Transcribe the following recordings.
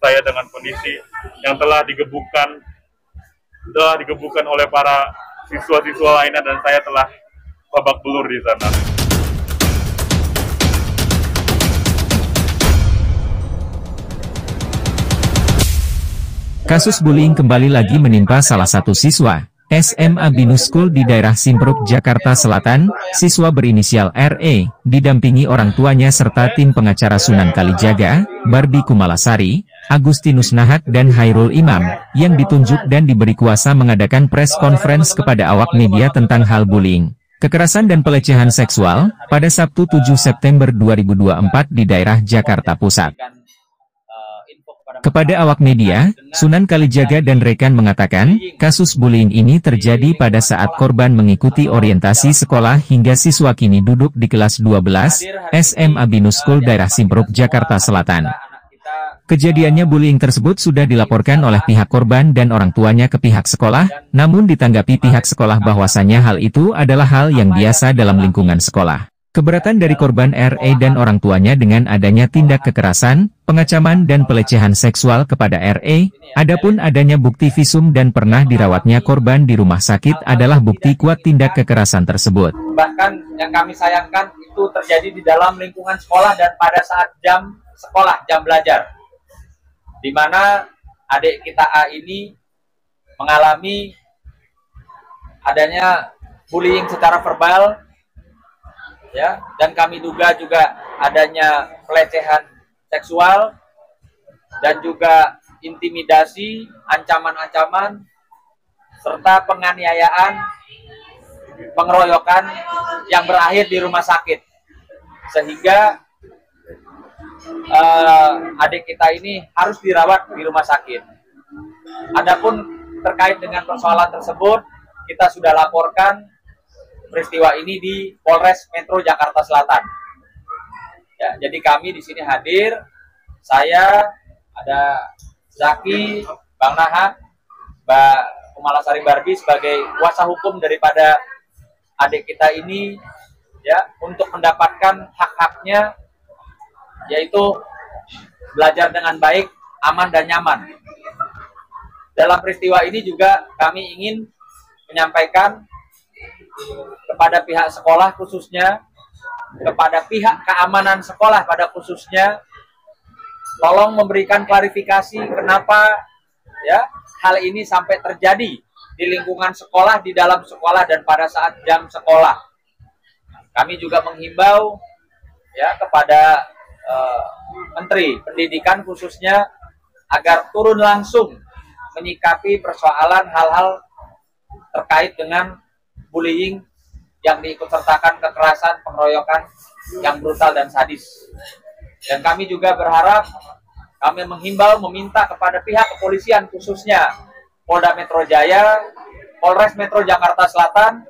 saya dengan kondisi yang telah digebukkan oleh para siswa-siswa lainnya, dan saya telah babak belur di sana. Kasus bullying kembali lagi menimpa salah satu siswa SMA Binus School di daerah Simpruk, Jakarta Selatan. Siswa berinisial RE, didampingi orang tuanya serta tim pengacara Sunan Kalijaga, Barbie Kumalasari, Agustinus Nahak dan Hairul Imam, yang ditunjuk dan diberi kuasa mengadakan press conference kepada awak media tentang hal bullying, kekerasan dan pelecehan seksual, pada Sabtu 7 September 2024 di daerah Jakarta Pusat. Kepada awak media, Sunan Kalijaga dan rekan mengatakan, kasus bullying ini terjadi pada saat korban mengikuti orientasi sekolah hingga siswa kini duduk di kelas 12, SMA Binus School daerah Simpruk, Jakarta Selatan. Kejadiannya bullying tersebut sudah dilaporkan oleh pihak korban dan orang tuanya ke pihak sekolah, namun ditanggapi pihak sekolah bahwasannya hal itu adalah hal yang biasa dalam lingkungan sekolah. Keberatan dari korban RE dan orang tuanya dengan adanya tindak kekerasan, pengancaman dan pelecehan seksual kepada RE, adapun adanya bukti visum dan pernah dirawatnya korban di rumah sakit adalah bukti kuat tindak kekerasan tersebut. Bahkan yang kami sayangkan itu terjadi di dalam lingkungan sekolah dan pada saat jam sekolah, jam belajar. Di mana adik kita A ini mengalami adanya bullying secara verbal, ya, dan kami duga juga adanya pelecehan seksual dan juga intimidasi, ancaman-ancaman serta penganiayaan, pengeroyokan yang berakhir di rumah sakit, sehingga adik kita ini harus dirawat di rumah sakit. Adapun terkait dengan persoalan tersebut, kita sudah laporkan peristiwa ini di Polres Metro Jakarta Selatan. Ya, jadi kami di sini hadir, saya, ada Zaki, Bang Nahak, Mbak Kumalasari Barbie sebagai kuasa hukum daripada adik kita ini, ya, untuk mendapatkan hak-haknya, yaitu belajar dengan baik, aman dan nyaman. Dalam peristiwa ini juga kami ingin menyampaikan kepada pihak sekolah khususnya, kepada pihak keamanan sekolah pada khususnya, tolong memberikan klarifikasi kenapa ya hal ini sampai terjadi di lingkungan sekolah, di dalam sekolah dan pada saat jam sekolah. Kami juga menghimbau ya kepada Menteri Pendidikan khususnya agar turun langsung menyikapi persoalan hal-hal terkait dengan bullying yang diikutsertakan kekerasan, pengeroyokan yang brutal dan sadis. Dan kami juga berharap, kami menghimbau, meminta kepada pihak kepolisian khususnya Polda Metro Jaya, Polres Metro Jakarta Selatan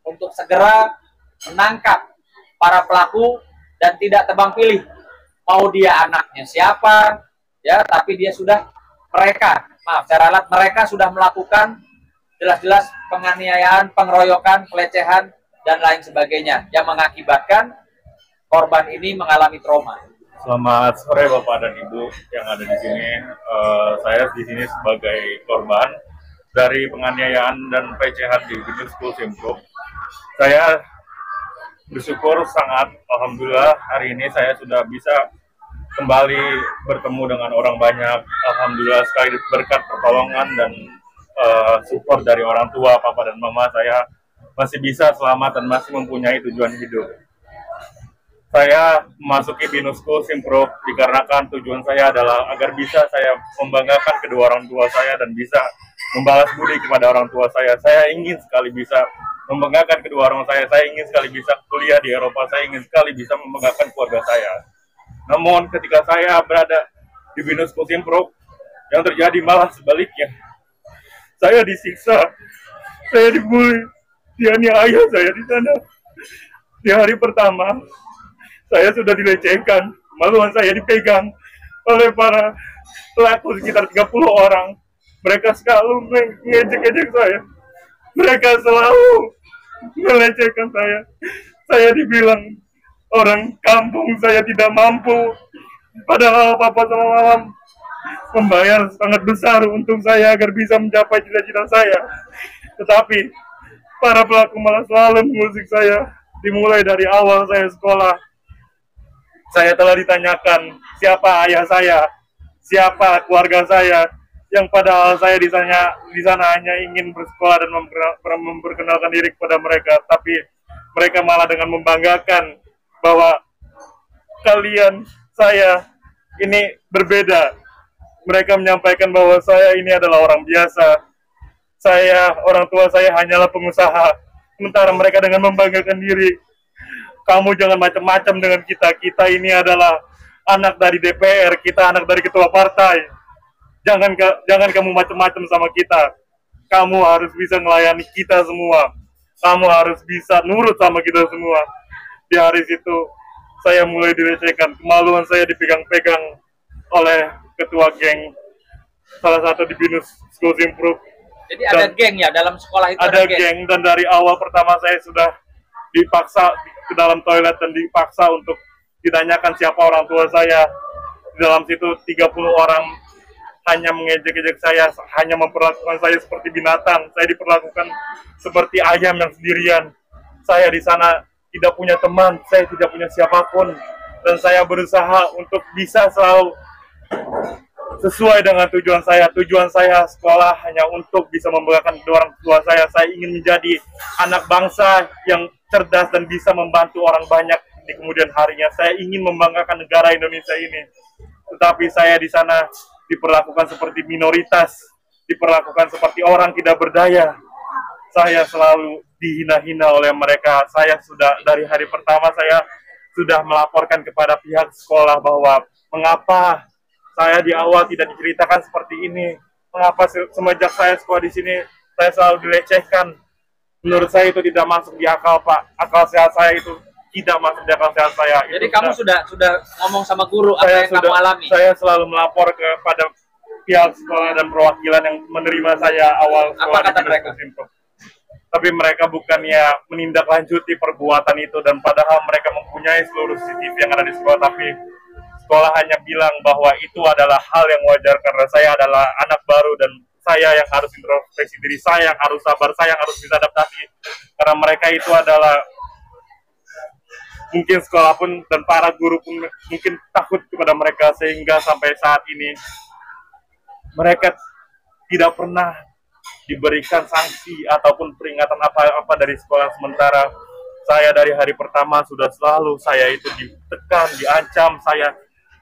untuk segera menangkap para pelaku dan tidak tebang pilih mau dia anaknya siapa, ya, tapi dia sudah mereka sudah melakukan jelas-jelas penganiayaan, pengeroyokan, pelecehan, dan lain sebagainya yang mengakibatkan korban ini mengalami trauma. Selamat sore Bapak dan Ibu yang ada di sini. Saya di sini sebagai korban dari penganiayaan dan pelecehan di Binus School Simpruk. Saya bersyukur sangat, alhamdulillah hari ini saya sudah bisa kembali bertemu dengan orang banyak. Alhamdulillah sekali berkat pertolongan dan support dari orang tua, papa dan mama, saya masih bisa selamat dan masih mempunyai tujuan hidup. Saya memasuki Binus School Simpruk dikarenakan tujuan saya adalah agar bisa saya membanggakan kedua orang tua saya dan bisa membalas budi kepada orang tua saya. Saya ingin sekali bisa membanggakan kedua orang saya ingin sekali bisa kuliah di Eropa, saya ingin sekali bisa membanggakan keluarga saya. Namun ketika saya berada di Binus School Simpruk, yang terjadi malah sebaliknya. Saya disiksa, saya dibully, dianiaya saya di sana. Di hari pertama, saya sudah dilecehkan, maluan saya dipegang oleh para pelaku sekitar 30 orang. Mereka selalu mengejek-ejek saya. Mereka selalu melecehkan saya. Saya dibilang orang kampung, saya tidak mampu. Padahal papa sama mama membayar sangat besar untuk saya agar bisa mencapai cita-cita saya. Tetapi para pelaku malah selalu mengusik saya. Dimulai dari awal saya sekolah, saya telah ditanyakan siapa ayah saya, siapa keluarga saya, yang padahal saya di sana hanya ingin bersekolah dan memperkenalkan diri kepada mereka, tapi mereka malah dengan membanggakan bahwa kalian, saya ini berbeda. Mereka menyampaikan bahwa saya ini adalah orang biasa. Orang tua saya hanyalah pengusaha. Sementara mereka dengan membanggakan diri. Kamu jangan macam-macam dengan kita. Kita ini adalah anak dari DPR, kita anak dari ketua partai. Jangan kamu macam-macam sama kita. Kamu harus bisa melayani kita semua. Kamu harus bisa nurut sama kita semua. Di hari situ, saya mulai dilecehkan. Kemaluan saya dipegang-pegang oleh ketua geng, salah satu di BINUS School Improve. Jadi ada geng ya dalam sekolah itu? Ada geng, dan dari awal pertama saya sudah dipaksa ke dalam toilet dan dipaksa untuk ditanyakan siapa orang tua saya. Di dalam situ 30 orang hanya mengejek-ejek saya, hanya memperlakukan saya seperti binatang. Saya diperlakukan seperti ayam yang sendirian. Saya di sana tidak punya teman, saya tidak punya siapapun, dan saya berusaha untuk bisa selalu sesuai dengan tujuan saya. Tujuan saya sekolah hanya untuk bisa membanggakan kedua orang tua saya. Saya ingin menjadi anak bangsa yang cerdas dan bisa membantu orang banyak di kemudian harinya. Saya ingin membanggakan negara Indonesia ini. Tetapi saya di sana diperlakukan seperti minoritas, diperlakukan seperti orang tidak berdaya. Saya selalu dihina-hina oleh mereka. Saya sudah dari hari pertama saya sudah melaporkan kepada pihak sekolah bahwa mengapa saya di awal tidak diceritakan seperti ini. Mengapa semenjak saya sekolah di sini, saya selalu dilecehkan. Menurut saya itu tidak masuk di akal, Pak. Akal sehat saya itu tidak masuk di akal sehat saya. Jadi kamu sudah ngomong sama guru apa yang kamu alami? Saya selalu melapor kepada pihak sekolah dan perwakilan yang menerima saya awal sekolah. Apa kata mereka? Tapi mereka bukannya menindaklanjuti perbuatan itu, dan padahal mereka mempunyai seluruh CCTV yang ada di sekolah, tapi sekolah hanya bilang bahwa itu adalah hal yang wajar karena saya adalah anak baru dan saya yang harus introspeksi diri, saya yang harus sabar, saya yang harus bisa adaptasi. Karena mereka itu adalah mungkin sekolah pun dan para guru pun mungkin takut kepada mereka, sehingga sampai saat ini mereka tidak pernah diberikan sanksi ataupun peringatan apa-apa dari sekolah. Sementara saya dari hari pertama sudah selalu saya itu ditekan, diancam, saya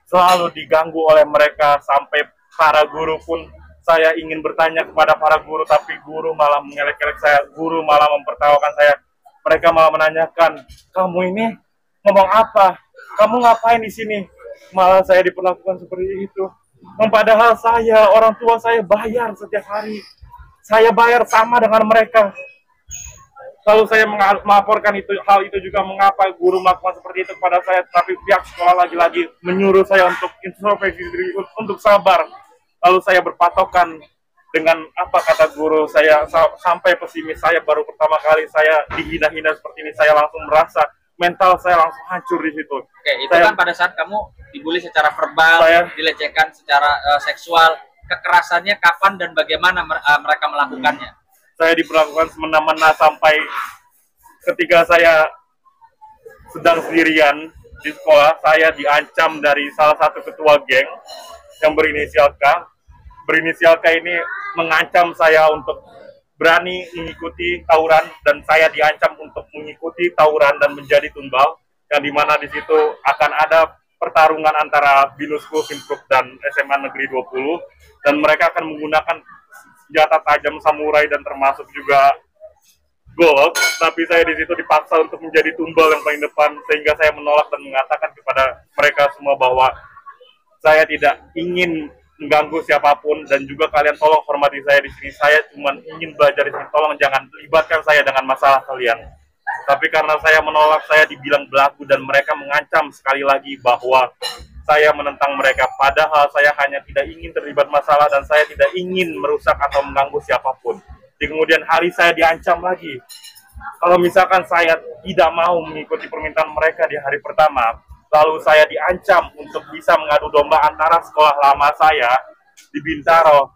selalu diganggu oleh mereka, sampai para guru pun saya ingin bertanya kepada para guru, tapi guru malah mengelek-elek saya, guru malah mempertawakan saya. Mereka malah menanyakan, kamu ini ngomong apa? Kamu ngapain di sini? Malah saya diperlakukan seperti itu. Padahal saya, orang tua saya bayar setiap hari. Saya bayar sama dengan mereka. Lalu saya melaporkan hal itu juga, mengapa guru melakukan seperti itu kepada saya, tapi pihak sekolah lagi-lagi menyuruh saya untuk introspeksi diri, untuk sabar. Lalu saya berpatokan dengan apa kata guru, saya sampai pesimis. Saya baru pertama kali saya dihina-hina seperti ini, saya langsung merasa mental saya langsung hancur di situ. Oke, itu kan pada saat kamu dibully secara verbal, dilecehkan secara seksual, kekerasannya kapan dan bagaimana mereka melakukannya? Saya diperlakukan semena-mena sampai ketika saya sedang sendirian di sekolah, saya diancam dari salah satu ketua geng yang berinisial K. Berinisial K ini mengancam saya untuk berani mengikuti tawuran, dan saya diancam untuk mengikuti tawuran dan menjadi tumbal, yang dimana di situ akan ada pertarungan antara BINUS School Improve dan SMA Negeri 20, dan mereka akan menggunakan senjata tajam samurai dan termasuk juga golok. Tapi saya di situ dipaksa untuk menjadi tumbal yang paling depan, sehingga saya menolak dan mengatakan kepada mereka semua bahwa saya tidak ingin mengganggu siapapun, dan juga kalian tolong hormati saya di sini. Saya cuma ingin belajar di sini. Tolong jangan libatkan saya dengan masalah kalian. Tapi karena saya menolak, saya dibilang belagu, dan mereka mengancam sekali lagi bahwa saya menentang mereka. Padahal saya hanya tidak ingin terlibat masalah, dan saya tidak ingin merusak atau mengganggu siapapun. Di kemudian hari saya diancam lagi. Kalau misalkan saya tidak mau mengikuti permintaan mereka di hari pertama, lalu saya diancam untuk bisa mengadu domba antara sekolah lama saya di Bintaro.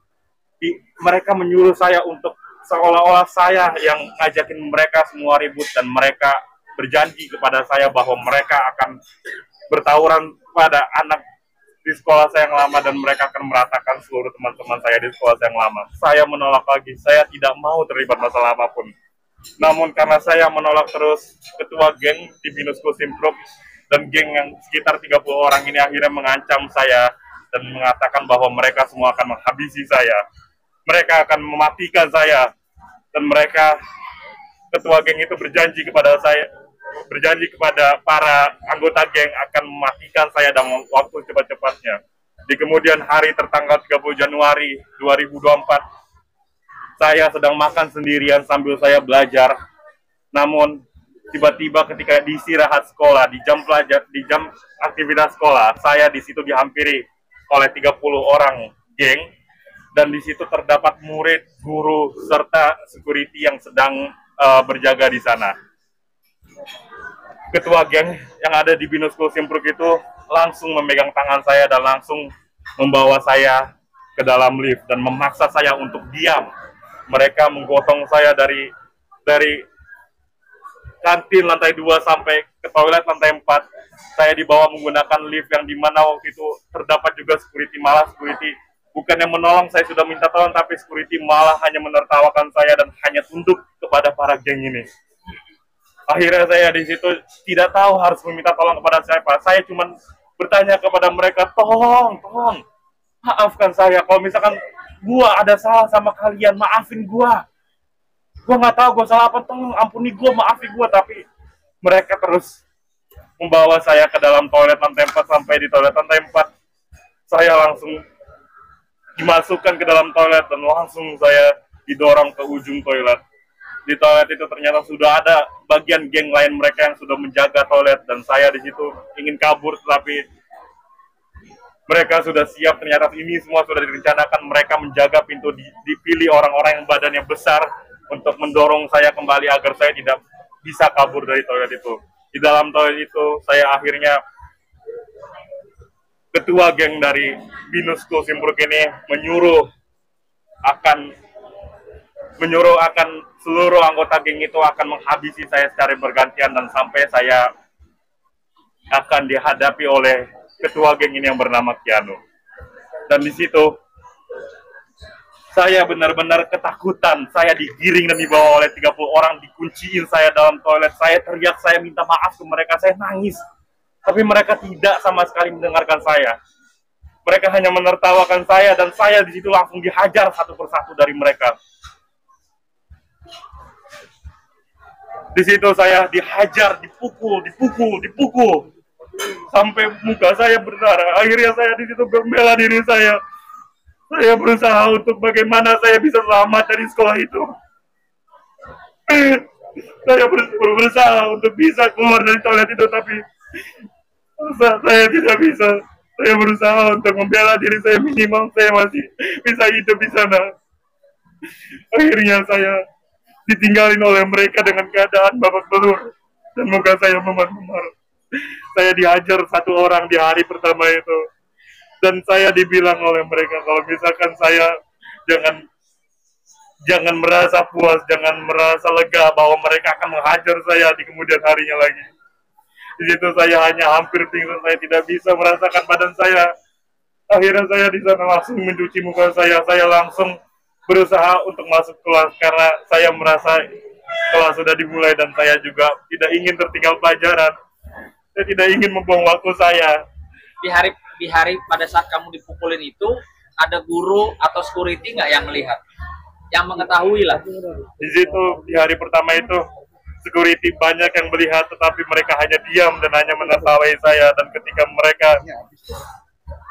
Mereka menyuruh saya untuk seolah-olah saya yang ngajakin mereka semua ribut, dan mereka berjanji kepada saya bahwa mereka akan bertawuran pada anak di sekolah saya yang lama, dan mereka akan meratakan seluruh teman-teman saya di sekolah saya yang lama. Saya menolak lagi, saya tidak mau terlibat masalah apapun. Namun karena saya menolak terus, ketua geng di Binusku Simpruk dan geng yang sekitar 30 orang ini akhirnya mengancam saya dan mengatakan bahwa mereka semua akan menghabisi saya. Mereka akan mematikan saya, dan mereka, ketua geng itu berjanji kepada saya, berjanji kepada para anggota geng akan mematikan saya dalam waktu cepat-cepatnya. Di kemudian hari tertanggal 30 Januari 2024, saya sedang makan sendirian sambil saya belajar. Namun tiba-tiba ketika di istirahat sekolah, di jam pelajar, di jam aktivitas sekolah, saya di situ dihampiri oleh 30 orang geng, dan di situ terdapat murid, guru, serta security yang sedang berjaga di sana. Ketua geng yang ada di Binusku Simpruk itu langsung memegang tangan saya dan langsung membawa saya ke dalam lift dan memaksa saya untuk diam. Mereka menggotong saya dari kantin lantai 2 sampai ke toilet lantai 4. Saya dibawa menggunakan lift yang dimana waktu itu terdapat juga security. Malah security bukan yang menolong, saya sudah minta tolong, tapi security malah hanya menertawakan saya dan hanya tunduk kepada para geng ini. Akhirnya saya di situ tidak tahu harus meminta tolong kepada siapa. Saya cuma bertanya kepada mereka, tolong, maafkan saya. Kalau misalkan gua ada salah sama kalian, maafin gua. Gua nggak tahu gua salah apa, tolong ampuni gua, maafin gua. Tapi mereka terus membawa saya ke dalam toilet lantai 4. Sampai di toilet lantai 4, saya langsung dimasukkan ke dalam toilet dan langsung saya didorong ke ujung toilet. Di toilet itu ternyata sudah ada bagian geng lain mereka yang sudah menjaga toilet, dan saya di situ ingin kabur, tetapi mereka sudah siap. Ternyata ini semua sudah direncanakan. Mereka menjaga pintu, dipilih orang-orang yang badannya besar untuk mendorong saya kembali agar saya tidak bisa kabur dari toilet itu. Di dalam toilet itu saya akhirnya, ketua geng dari Binusku Simpruk ini menyuruh akan seluruh anggota geng itu akan menghabisi saya secara bergantian, dan sampai saya akan dihadapi oleh ketua geng ini yang bernama Kiano. Dan di situ saya benar-benar ketakutan. Saya digiring dan dibawa oleh 30 orang, dikunciin saya dalam toilet. Saya teriak, saya minta maaf ke mereka, saya nangis. Tapi mereka tidak sama sekali mendengarkan saya. Mereka hanya menertawakan saya, dan saya di situ langsung dihajar satu persatu dari mereka. Di situ saya dihajar, dipukul, sampai muka saya berdarah. Akhirnya saya di situ membela diri saya. Saya berusaha untuk bagaimana saya bisa selamat dari sekolah itu. Saya berusaha untuk bisa keluar dari toilet itu, tapi saya tidak bisa. Saya berusaha untuk membela diri saya, minimal saya masih bisa hidup di sana. Akhirnya saya ditinggalin oleh mereka dengan keadaan babak belur dan muka saya memar-memar. Saya dihajar satu orang di hari pertama itu, dan saya dibilang oleh mereka kalau misalkan saya jangan merasa puas, jangan merasa lega bahwa mereka akan menghajar saya di kemudian harinya lagi. Di situ saya hanya hampir pingsan, saya tidak bisa merasakan badan saya. Akhirnya saya di sana langsung mencuci muka saya langsung berusaha untuk masuk kelas karena saya merasa kelas sudah dimulai dan saya juga tidak ingin tertinggal pelajaran. Saya tidak ingin membuang waktu saya. Di hari pada saat kamu dipukulin itu, ada guru atau security nggak yang melihat? Yang mengetahui lah. Di situ, di hari pertama itu, security banyak yang melihat, tetapi mereka hanya diam dan hanya menertawai saya. Dan ketika mereka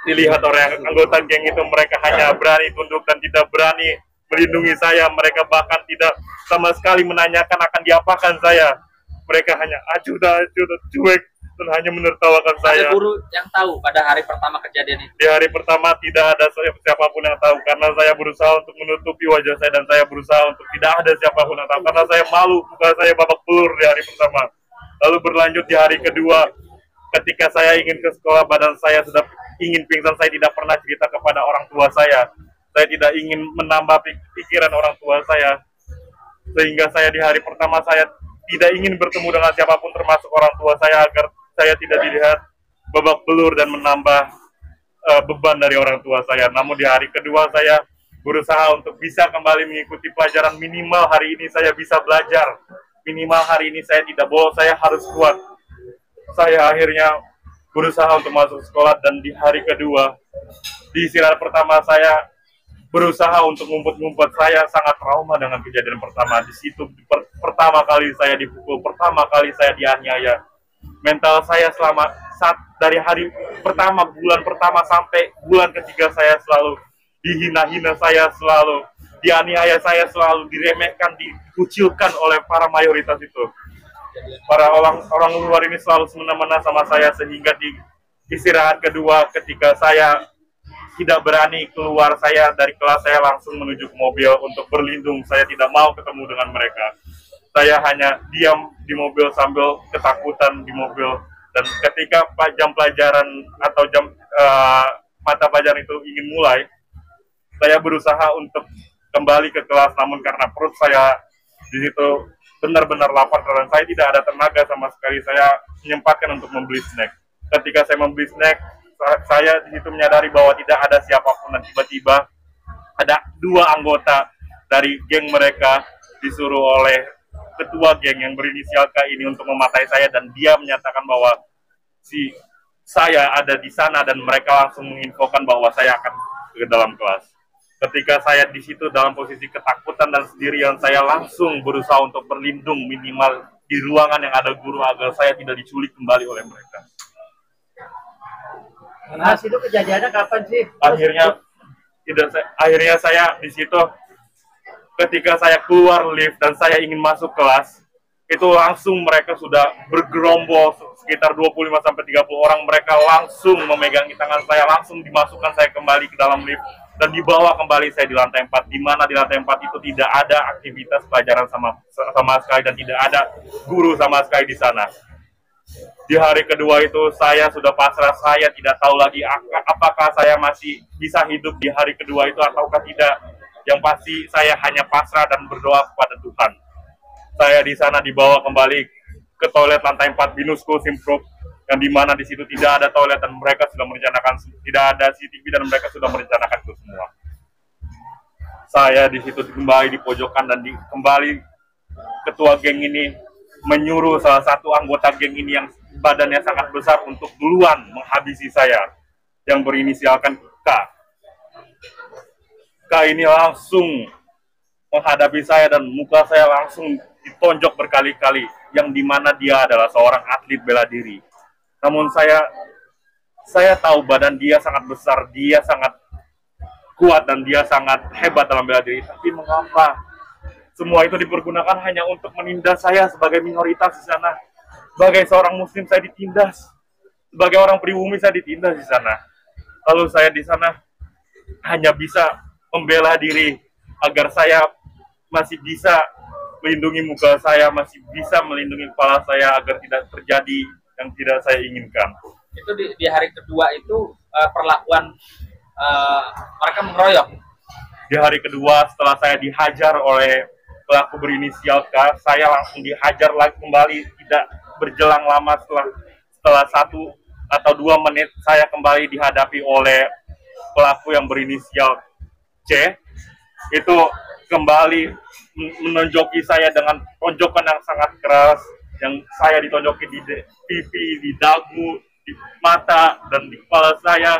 dilihat oleh anggota geng itu, mereka hanya berani tunduk dan tidak berani melindungi saya. Mereka bahkan tidak sama sekali menanyakan akan diapakan saya. Mereka hanya acuh dan cuek dan hanya menertawakan saya. Ada guru yang tahu pada hari pertama kejadian itu? Di hari pertama tidak ada siapapun yang tahu, karena saya berusaha untuk menutupi wajah saya dan saya berusaha untuk tidak ada siapapun yang tahu, karena saya malu, muka saya babak belur di hari pertama. Lalu berlanjut di hari kedua, ketika saya ingin ke sekolah, badan saya sudah ingin pingsan, saya tidak pernah cerita kepada orang tua saya. Saya tidak ingin menambah pikiran orang tua saya. Sehingga saya di hari pertama saya tidak ingin bertemu dengan siapapun termasuk orang tua saya agar saya tidak dilihat babak belur dan menambah beban dari orang tua saya. Namun di hari kedua saya berusaha untuk bisa kembali mengikuti pelajaran. Minimal hari ini saya bisa belajar. Minimal hari ini saya tidak bolos, saya harus kuat. Saya akhirnya berusaha untuk masuk sekolah dan di hari kedua, di istirahat pertama saya berusaha untuk ngumpet-ngumpet. Saya sangat trauma dengan kejadian pertama. Di situ pertama kali saya dipukul, pertama kali saya dianiaya. Mental saya selama dari hari pertama, bulan pertama sampai bulan ketiga saya selalu dihina-hina, saya selalu dianiaya, saya selalu diremehkan, dikucilkan oleh para mayoritas itu. Para orang luar ini selalu semena-mena sama saya, sehingga di istirahat kedua ketika saya tidak berani keluar, saya dari kelas saya langsung menuju ke mobil untuk berlindung. Saya tidak mau ketemu dengan mereka. Saya hanya diam di mobil sambil ketakutan di mobil. Dan ketika jam pelajaran atau jam mata pelajaran itu ingin mulai, saya berusaha untuk kembali ke kelas, namun karena perut saya di situ benar-benar lapar dan saya tidak ada tenaga sama sekali, saya menyempatkan untuk membeli snack. Ketika saya membeli snack, saya di situ menyadari bahwa tidak ada siapapun, dan tiba-tiba ada 2 anggota dari geng mereka disuruh oleh ketua geng yang berinisial K ini untuk mematai saya, dan dia menyatakan bahwa saya ada di sana dan mereka langsung menginfokan bahwa saya akan ke dalam kelas. Ketika saya di situ dalam posisi ketakutan dan sendirian, saya langsung berusaha untuk berlindung minimal di ruangan yang ada guru agar saya tidak diculik kembali oleh mereka. Mas, itu kejadiannya kapan sih? Akhirnya saya di situ ketika saya keluar lift dan saya ingin masuk kelas, itu langsung mereka sudah bergerombol sekitar 25-30 orang. Mereka langsung memegangi tangan saya, langsung dimasukkan saya kembali ke dalam lift dan dibawa kembali saya di lantai 4, di mana di lantai 4 itu tidak ada aktivitas pelajaran sama sekali dan tidak ada guru sama sekali di sana. Di hari kedua itu saya sudah pasrah, saya tidak tahu lagi apakah saya masih bisa hidup di hari kedua itu ataukah tidak. Yang pasti saya hanya pasrah dan berdoa kepada Tuhan. Saya di sana dibawa kembali ke toilet lantai 4 Binus School Simpruk, yang dimana di situ tidak ada toilet dan mereka sudah merencanakan, tidak ada CCTV dan mereka sudah merencanakan itu semua. Saya di situ kembali di pojokan dan kembali ketua geng ini menyuruh salah satu anggota geng ini yang badannya sangat besar untuk duluan menghabisi saya, yang berinisialkan K. K ini langsung menghadapi saya dan muka saya langsung ditonjok berkali-kali, yang dimana dia adalah seorang atlet bela diri. Namun saya tahu badan dia sangat besar, dia sangat kuat dan dia sangat hebat dalam bela diri. Tapi mengapa semua itu dipergunakan hanya untuk menindas saya sebagai minoritas di sana? Sebagai seorang muslim saya ditindas, sebagai orang pribumi saya ditindas di sana. Lalu saya di sana hanya bisa membela diri agar saya masih bisa melindungi muka saya, masih bisa melindungi kepala saya agar tidak terjadi yang tidak saya inginkan. Itu di hari kedua itu perlakuan mereka mengeroyok. Di hari kedua setelah saya dihajar oleh pelaku berinisial K, saya langsung dihajar lagi kembali. Tidak berjelang lama, setelah 1 atau 2 menit saya kembali dihadapi oleh pelaku yang berinisial C. Itu kembali menonjoki saya dengan tonjokan yang sangat keras, yang saya ditonjoki di pipi, di dagu, di mata, dan di kepala saya.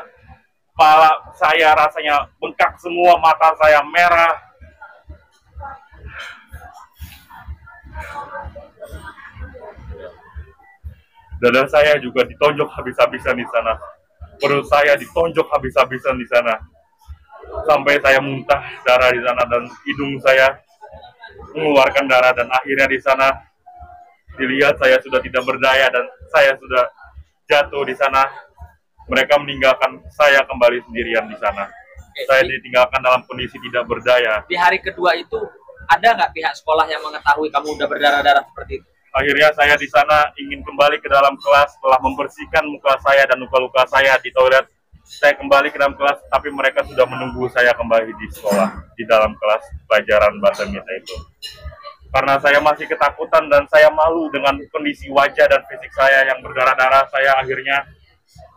Kepala saya rasanya bengkak semua, mata saya merah. Dada saya juga ditonjok habis-habisan di sana. Perut saya ditonjok habis-habisan di sana. Sampai saya muntah darah di sana dan hidung saya mengeluarkan darah, dan akhirnya di sana dilihat saya sudah tidak berdaya dan saya sudah jatuh di sana. Mereka meninggalkan saya kembali sendirian di sana. Saya ditinggalkan dalam kondisi tidak berdaya. Di hari kedua itu ada nggak pihak sekolah yang mengetahui kamu udah berdarah-darah seperti itu? Akhirnya saya di sana ingin kembali ke dalam kelas setelah membersihkan muka saya dan luka-luka saya di toilet. saya kembali ke dalam kelas, tapi mereka sudah menunggu saya kembali di sekolah, di dalam kelas pelajaran bahasa Mita itu. Karena saya masih ketakutan dan saya malu dengan kondisi wajah dan fisik saya yang berdarah-darah, saya akhirnya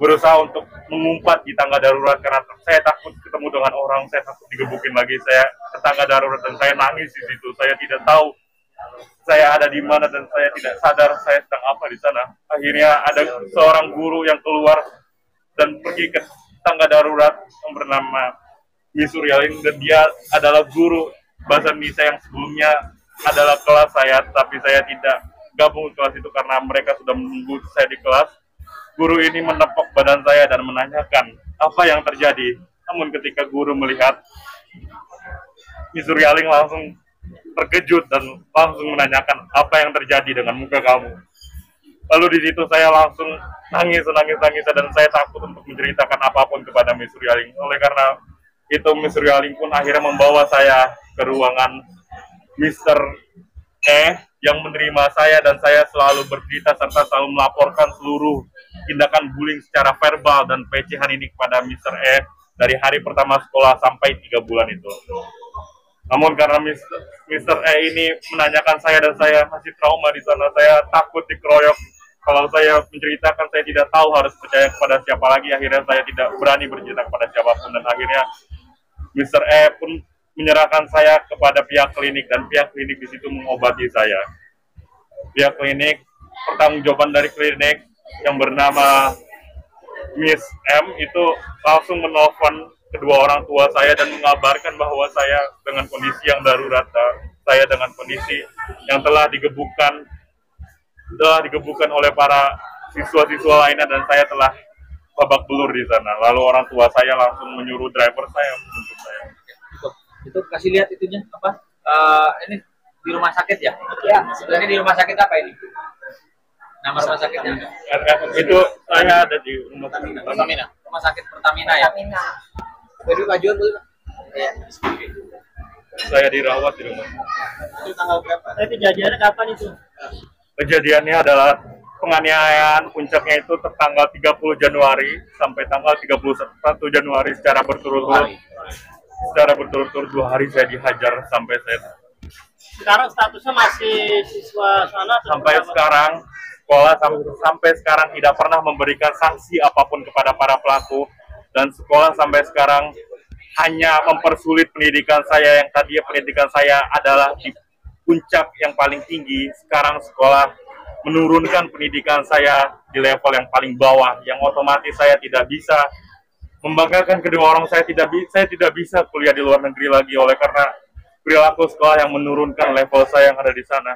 berusaha untuk mengumpat di tangga darurat karena saya takut ketemu dengan orang, saya takut digebukin lagi. Saya ke tangga darurat dan saya nangis di situ. Saya tidak tahu saya ada di mana dan saya tidak sadar saya sedang apa di sana. Akhirnya ada seorang guru yang keluar dan pergi ke tangga darurat yang bernama Miss Suryaling, dan dia adalah guru bahasa Misa yang sebelumnya adalah kelas saya, tapi saya tidak gabung ke kelas itu karena mereka sudah menunggu saya di kelas. Guru ini menepuk badan saya dan menanyakan apa yang terjadi. Namun ketika guru melihat Miss Suryaling langsung terkejut dan langsung menanyakan apa yang terjadi dengan muka kamu. Lalu di situ saya langsung nangis dan saya takut untuk menceritakan apapun kepada Miss Suryaling. Oleh karena itu Miss Suryaling pun akhirnya membawa saya ke ruangan Mr. E yang menerima saya, dan saya selalu bercerita serta selalu melaporkan seluruh tindakan bullying secara verbal dan pelecehan ini kepada Mr. E dari hari pertama sekolah sampai 3 bulan itu. Namun karena Mr. E ini menanyakan saya dan saya masih trauma di sana, saya takut dikeroyok. Kalau saya menceritakan, saya tidak tahu harus percaya kepada siapa lagi. Akhirnya saya tidak berani bercerita kepada siapapun, dan akhirnya Mr. E pun menyerahkan saya kepada pihak klinik, dan pihak klinik di situ mengobati saya. Pihak klinik, pertanggungjawaban dari klinik yang bernama Miss M itu langsung menelpon kedua orang tua saya dan mengabarkan bahwa saya dengan kondisi yang darurat, saya dengan kondisi yang telah digebukan oleh para siswa-siswa lainnya, dan saya telah babak belur di sana. Lalu orang tua saya langsung menyuruh driver saya menjemput saya. Itu kasih lihat itunya apa? Ini di rumah sakit ya? Ya. Sebenarnya di rumah sakit apa ini? Nama rumah sakitnya? Itu saya ada di rumah sakit Pertamina. Rumah sakit Pertamina ya? Pertamina. Baju bajuan dulu. Iya. Saya dirawat di rumah. Itu tanggal berapa? Kejadiannya kapan itu? Kejadiannya adalah penganiayaan puncaknya itu tertanggal 30 Januari sampai tanggal 31 Januari secara berturut-turut. Secara berturut-turut 2 hari saya dihajar sampai saya. Sekarang statusnya masih siswa sana? Sampai sekarang sekolah sampai sekarang tidak pernah memberikan sanksi apapun kepada para pelaku, dan sekolah sampai sekarang hanya mempersulit pendidikan saya yang tadinya pendidikan saya adalah di puncak yang paling tinggi. Sekarang sekolah menurunkan pendidikan saya di level yang paling bawah, yang otomatis saya tidak bisa membanggakan kedua orang. Saya tidak bisa kuliah di luar negeri lagi oleh karena perilaku sekolah yang menurunkan level saya yang ada di sana.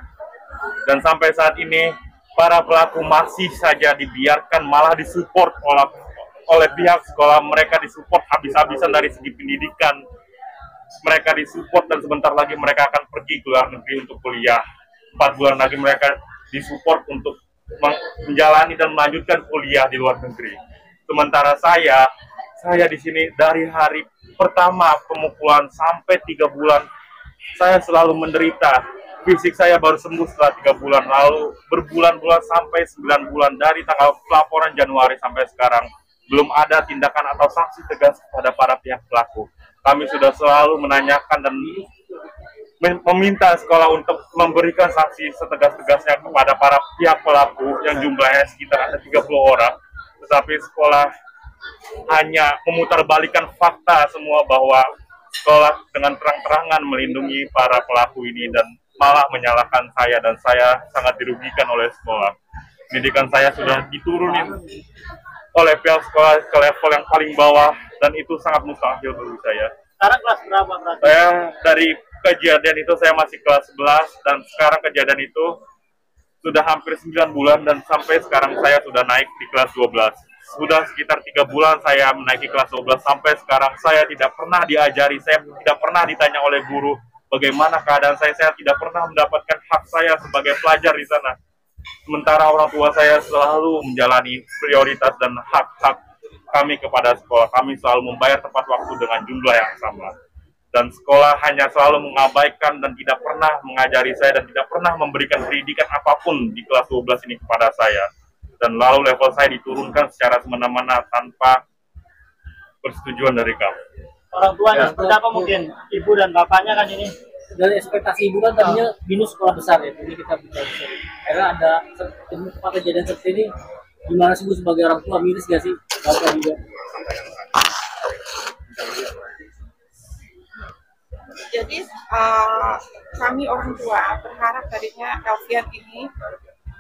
Dan sampai saat ini para pelaku masih saja dibiarkan, malah disupport oleh pihak sekolah. Mereka disupport habis-habisan dari segi pendidikan. Mereka disupport dan sebentar lagi mereka akan pergi ke luar negeri untuk kuliah. 4 bulan lagi mereka disupport untuk menjalani dan melanjutkan kuliah di luar negeri. Sementara saya di sini dari hari pertama pemukulan sampai 3 bulan, saya selalu menderita. Fisik saya baru sembuh setelah 3 bulan, lalu berbulan-bulan sampai 9 bulan dari tanggal pelaporan Januari sampai sekarang belum ada tindakan atau sanksi tegas kepada para pihak pelaku. Kami sudah selalu menanyakan dan meminta sekolah untuk memberikan sanksi setegas-tegasnya kepada para pihak pelaku yang jumlahnya sekitar ada 30 orang, tetapi sekolah hanya memutarbalikkan fakta semua bahwa sekolah dengan terang-terangan melindungi para pelaku ini dan malah menyalahkan saya, dan saya sangat dirugikan oleh sekolah. Pendidikan saya sudah diturunin oleh pihak sekolah ke level yang paling bawah, dan itu sangat mustahil bagi saya. Sekarang kelas berapa berarti? Saya dari kejadian itu saya masih kelas 11, dan sekarang kejadian itu sudah hampir 9 bulan, dan sampai sekarang saya sudah naik di kelas 12. Sudah sekitar 3 bulan saya menaiki kelas 12, sampai sekarang saya tidak pernah diajari, saya tidak pernah ditanya oleh guru bagaimana keadaan saya tidak pernah mendapatkan hak saya sebagai pelajar di sana. Sementara orang tua saya selalu menjalani prioritas dan hak-hak kami kepada sekolah. Kami selalu membayar tepat waktu dengan jumlah yang sama. Dan sekolah hanya selalu mengabaikan dan tidak pernah mengajari saya dan tidak pernah memberikan pendidikan apapun di kelas 12 ini kepada saya. Dan lalu level saya diturunkan secara semena-mena tanpa persetujuan dari kami. Orang tuanya Ya. seperti apa mungkin? Ibu dan bapaknya kan ini. Dari ekspektasi ibu kan tadinya binus sekolah besar ya, ini kita bicara besar. Karena ada kejadian seperti ini, gimana sih Bu sebagai orang tua, miris gak sih? Bapak juga. Jadi kami orang tua berharap tadinya Elvian ini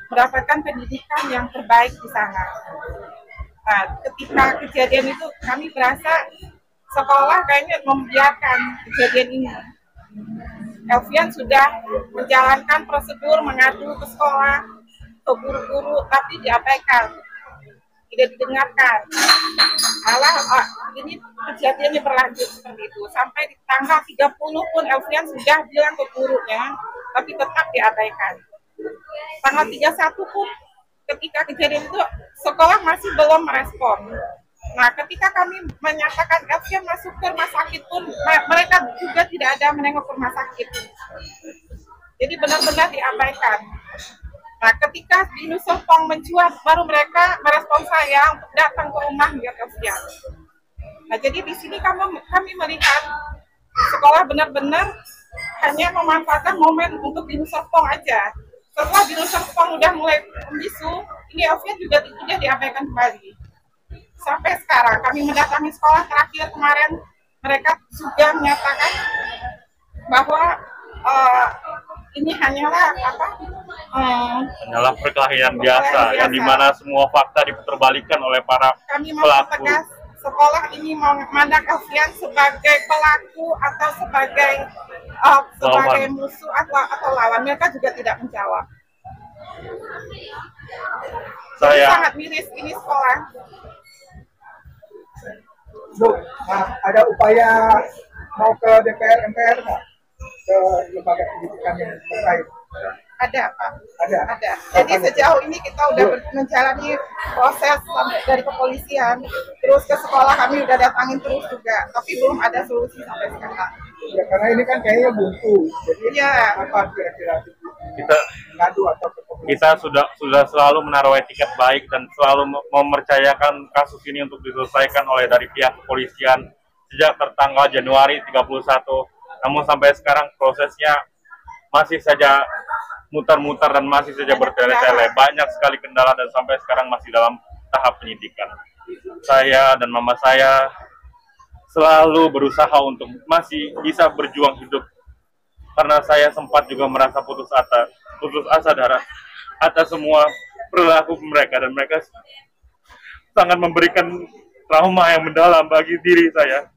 mendapatkan pendidikan yang terbaik di sana. Nah, ketika kejadian itu kami merasa sekolah kayaknya membiarkan kejadian ini. Elvian sudah menjalankan prosedur mengadu ke sekolah, ke guru-guru, tapi diabaikan, tidak didengarkan. Malah ini kejadiannya berlanjut seperti itu. Sampai di tanggal 30 pun Elvian sudah bilang ke gurunya, tapi tetap diabaikan. Tanggal 31 pun ketika kejadian itu sekolah masih belum merespon. Nah, ketika kami menyatakan Elvian masuk ke rumah sakit pun mereka juga tidak ada menengok ke rumah sakit. Jadi benar-benar diabaikan. Nah, ketika Binus Serpong mencuat, baru mereka merespon saya untuk datang ke rumah melihat Elvian. Nah, jadi di sini kami melihat sekolah benar-benar hanya memanfaatkan momen untuk Binus Serpong aja. Setelah Binus Serpong udah mulai membisu, ini Elvian juga tidak diabaikan kembali. Sampai sekarang kami mendatangi sekolah terakhir kemarin, mereka sudah menyatakan bahwa ini hanyalah Hanyalah perkelahian biasa yang dimana semua fakta diputerbalikan oleh para kami mau pelaku. tegas sekolah ini memandang Elvian sebagai pelaku atau sebagai musuh atau lawan. Mereka juga tidak menjawab. Jadi sangat miris ini sekolah. Bu, ada upaya mau ke DPR MPR nggak, ke lembaga pendidikan yang terkait? Ada, Pak. Ada. Jadi sejauh ini kita udah menjalani proses sampai dari kepolisian, terus ke sekolah kami udah datangin terus juga, tapi belum ada solusi sampai sekarang. Ya, karena ini kan kayaknya buntu. Jadi Iya. apa kira-kira Kita ngadu atau ke kepolisian? kita sudah selalu menaruh etiket baik dan selalu mempercayakan kasus ini untuk diselesaikan oleh dari pihak kepolisian sejak tertanggal Januari 31. Namun sampai sekarang prosesnya masih saja mutar-mutar dan masih saja bertele-tele. Banyak sekali kendala dan sampai sekarang masih dalam tahap penyidikan. Saya dan mama saya selalu berusaha untuk masih bisa berjuang hidup karena saya sempat juga merasa putus asa atas semua perilaku mereka, dan mereka sangat memberikan trauma yang mendalam bagi diri saya.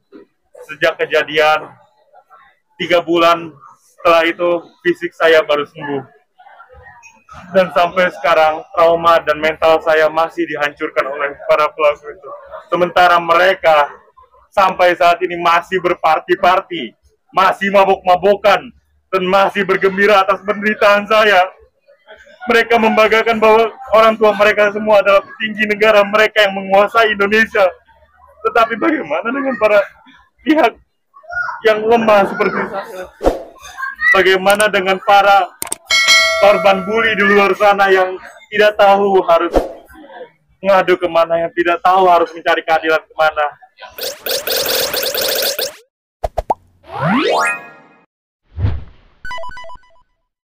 Sejak kejadian 3 bulan setelah itu fisik saya baru sembuh, dan sampai sekarang trauma dan mental saya masih dihancurkan oleh para pelaku itu. Sementara mereka sampai saat ini masih berparti-parti, masih mabok-mabokan, dan masih bergembira atas penderitaan saya. Mereka membanggakan bahwa orang tua mereka semua adalah petinggi negara, mereka yang menguasai Indonesia. Tetapi bagaimana dengan para pihak yang lemah seperti saya? Bagaimana dengan para korban bully di luar sana yang tidak tahu harus ngadu kemana, yang tidak tahu harus mencari keadilan kemana?